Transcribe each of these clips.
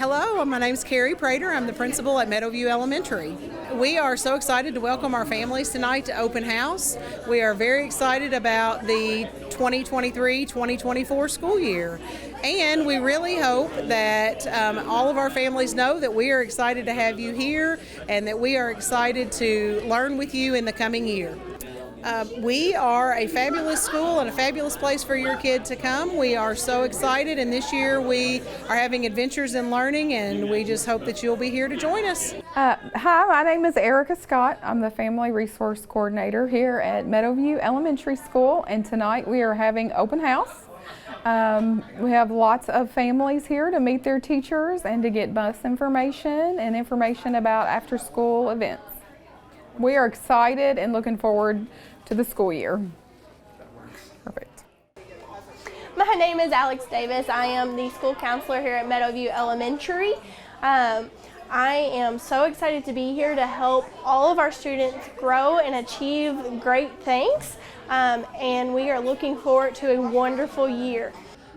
Hello, my name's Carrie Prater. I'm the principal at Meadow View Elementary. We are so excited to welcome our families tonight to Open House. We are very excited about the 2023-2024 school year. And we really hope that all of our families know that we are excited to have you here and that we are excited to learn with you in the coming year. We are a fabulous school and a fabulous place for your kid to come. We are so excited, and this year we are having adventures in learning, and we just hope that you'll be here to join us. Hi, my name is Erica Scott. I'm the Family Resource Coordinator here at Meadow View Elementary School, and tonight we are having open house. We have lots of families here to meet their teachers and to get bus information and information about after-school events. We are excited and looking forward to the school year. Perfect. My name is Alex Davis. I am the school counselor here at Meadow View Elementary. I am so excited to be here to help all of our students grow and achieve great things, and we are looking forward to a wonderful year.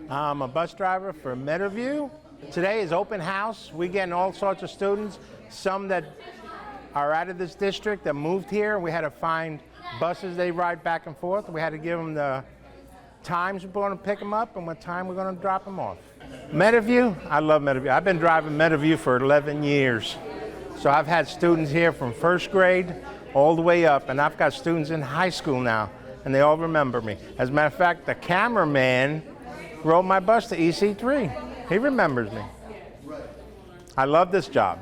I'm a bus driver for Meadow View. Today is open house. We get all sorts of students, some that are out of this district that moved here. We had to find buses they ride back and forth. We had to give them the times we're going to pick them up and what time we're going to drop them off. Meadow View, I love Meadow View. I've been driving Meadow View for 11 years. So I've had students here from first grade all the way up, and I've got students in high school now, and they all remember me. As a matter of fact, the cameraman rode my bus to EC3. He remembers me. I love this job.